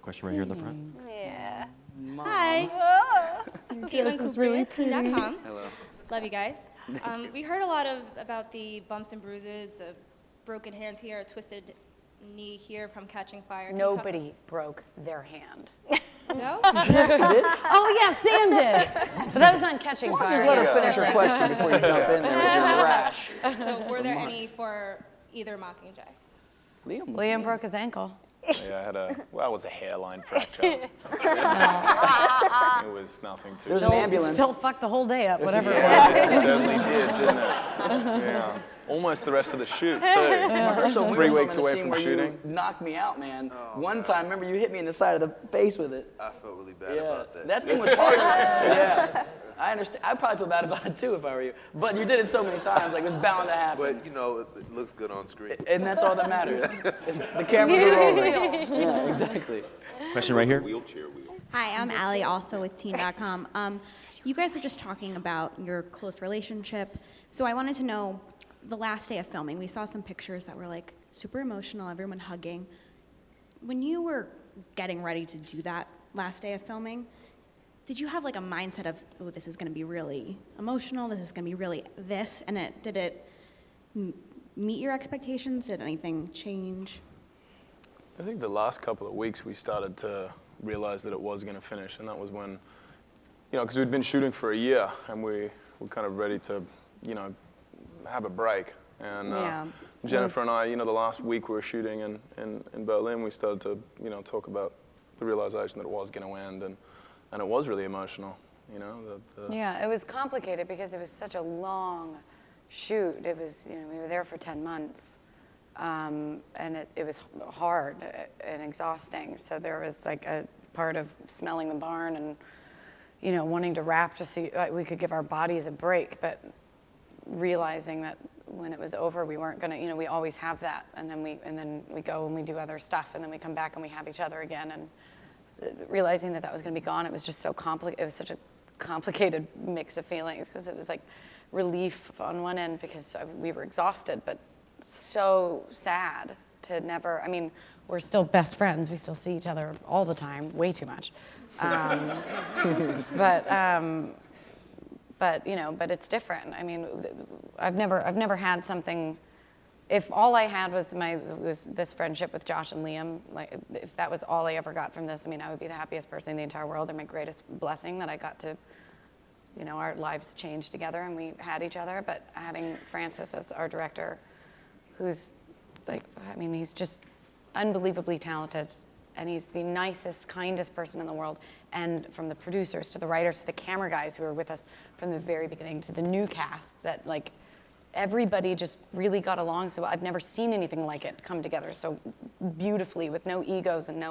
Question right here in the front. Yeah. Mom. Hi. Caitlin Cooper, Teen.com. Hello. Love you guys. We heard a lot about the bumps and bruises, broken hands here, a twisted knee here from catching fire. Can you talk- Nobody broke their hand. No? Oh, yeah, Sam did. But that was on catching fire. Just let her finish her question before you jump in there with your rash. So were there any for either Mockingjay? Liam broke his ankle. Yeah, I had it was a hairline fracture. It was nothing too. There's an ambulance. Still fucked the whole day up, whatever it was. It certainly did, didn't it? Yeah. Almost the rest of the shoot, too. So 3 weeks away from shooting. You knocked me out, man. Oh, One time, remember you hit me in the side of the face with it. I felt really bad about that. That thing was hard. Yeah. I understand. I'd probably feel bad about it too if I were you. But you did it so many times, like it was bound to happen. But, you know, it looks good on screen. And that's all that matters. The cameras are rolling. Yeah, exactly. Question right here. Wheelchair wheel. Hi, I'm Allie, also with Teen.com. You guys were just talking about your close relationship, so I wanted to know, the last day of filming, we saw some pictures that were like super emotional, everyone hugging. When you were getting ready to do that last day of filming, did you have like a mindset of, oh, this is going to be really emotional, this is going to be really this, and did it meet your expectations? Did anything change? I think the last couple of weeks we started to realize that it was going to finish, and that was when, you know, because we'd been shooting for a year, and we were kind of ready to, you know, have a break. And Jennifer and I, you know, the last week we were shooting in Berlin, we started to, you know, talk about the realization that it was going to end, and it was really emotional, you know. Yeah, it was complicated because it was such a long shoot. It was, you know, we were there for 10 months, and it was hard and exhausting. So there was like a part of smelling the barn and, you know, wanting to wrap just so we could give our bodies a break, but realizing that when it was over, we weren't gonna, you know, we always have that, and then we go and we do other stuff, and then we come back and we have each other again, and realizing that was gonna be gone, it was just so complicated. It was such a complicated mix of feelings, because it was like relief on one end because we were exhausted, but so sad to never, I mean, we're still best friends. We still see each other all the time, way too much. But you know, but it's different. I mean, I've never had something. If all I had was this friendship with Josh and Liam, like if that was all I ever got from this, I mean, I would be the happiest person in the entire world. And my greatest blessing that I got to, you know, our lives changed together and we had each other. But having Francis as our director, who's like, I mean, he's just unbelievably talented. And he's the nicest, kindest person in the world. And from the producers to the writers to the camera guys who were with us from the very beginning to the new cast, that like everybody just really got along so well. I've never seen anything like it come together so beautifully with no egos and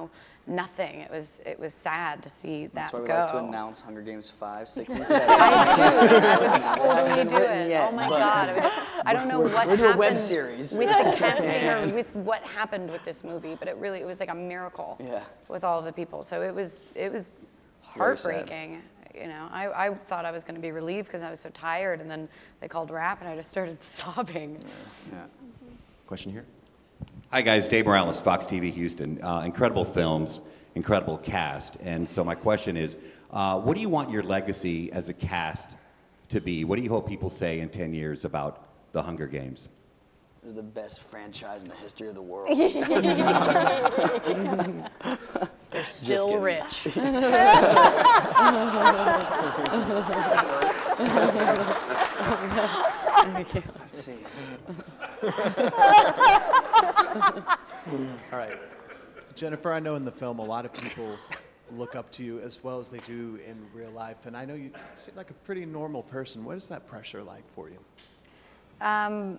nothing. It was sad to see that go. That's why we like to announce Hunger Games 5, 6, and 7. I do. I would totally do it. Yet, Oh my God. I don't know what happened do a web series. with the casting or with what happened with this movie, but it was like a miracle with all of the people. So it was heartbreaking. You know, I thought I was going to be relieved because I was so tired, and then they called rap, and I just started sobbing. Yeah. Question here. Hi guys, Dave Morales, Fox TV Houston. Incredible films, incredible cast, and so my question is, what do you want your legacy as a cast to be? What do you hope people say in 10 years about the Hunger Games? It was the best franchise in the history of the world. They're still rich. Let's see. All right. Jennifer, I know in the film a lot of people look up to you as well as they do in real life, and I know you seem like a pretty normal person. What is that pressure like for you? I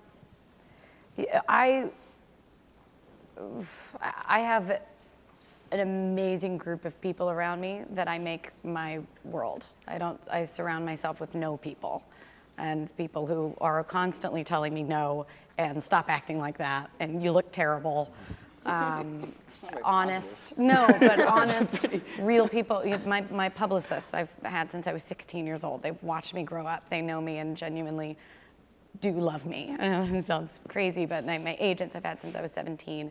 have an amazing group of people around me that I make my world. I surround myself with no people, and people who are constantly telling me no and stop acting like that and you look terrible. Honest, no, but honest, real people. My publicists I've had since I was 16 years old. They've watched me grow up. They know me and genuinely do love me. I know it sounds crazy, but my agents I've had since I was 17.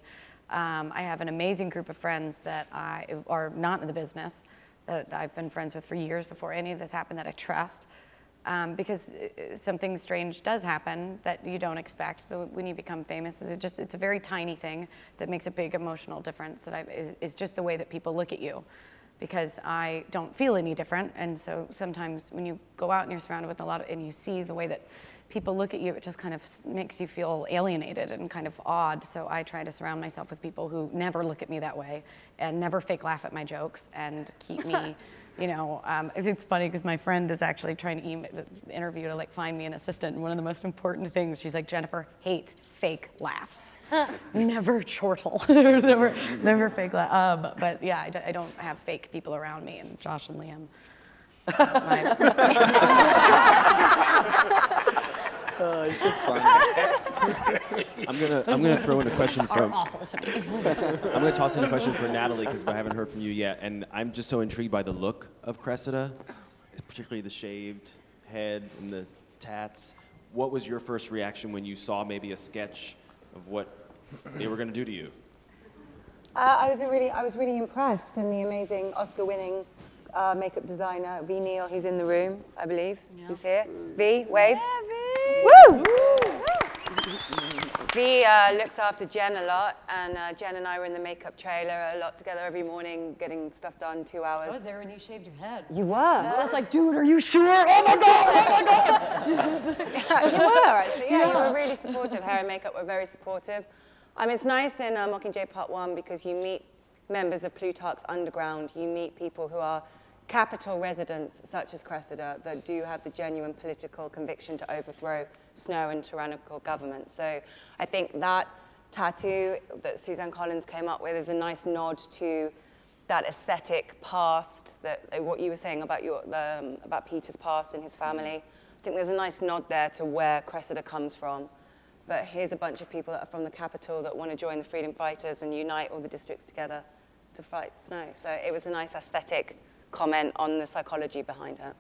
I have an amazing group of friends that are not in the business, that I've been friends with for years before any of this happened, that I trust. Because something strange does happen that you don't expect when you become famous. It's a very tiny thing that makes a big emotional difference. It's just the way that people look at you, because I don't feel any different. And so sometimes when you go out and you're surrounded with and you see the way that people look at you, it just kind of makes you feel alienated and kind of odd. So I try to surround myself with people who never look at me that way and never fake laugh at my jokes and keep me. It's funny because my friend is actually trying to interview to find me an assistant, and one of the most important things, she's like, Jennifer hates fake laughs. Never chortle, never fake laugh. But yeah, I don't have fake people around me, and Josh and Liam. Oh, it's so funny. I'm gonna throw in a question from. Awful. I'm gonna toss in a question for Natalie because I haven't heard from you yet, and I'm just so intrigued by the look of Cressida, particularly the shaved head and the tats. What was your first reaction when you saw maybe a sketch of what they were gonna do to you? I was really impressed, and the amazing Oscar-winning makeup designer V. Neal, he's in the room, I believe. Yeah. He's here. V, wave. Yeah, V. Woo! V looks after Jen a lot, and Jen and I were in the makeup trailer a lot together every morning, getting stuff done, 2 hours. I was there when you shaved your head. You were? Yeah. I was like, dude, are you sure? Oh my God, oh my God. Yeah, you were, actually. Yeah, you were really supportive. Hair and makeup were very supportive. It's nice in Mockingjay Part 1 because you meet members of Plutarch's underground. You meet people who are capital residents, such as Cressida, that do have the genuine political conviction to overthrow Snow and tyrannical government. So I think that tattoo that Suzanne Collins came up with is a nice nod to that aesthetic past, that what you were saying about about Peter's past and his family. I think there's a nice nod there to where Cressida comes from. But here's a bunch of people that are from the capital that want to join the freedom fighters and unite all the districts together to fight Snow. So it was a nice aesthetic comment on the psychology behind it.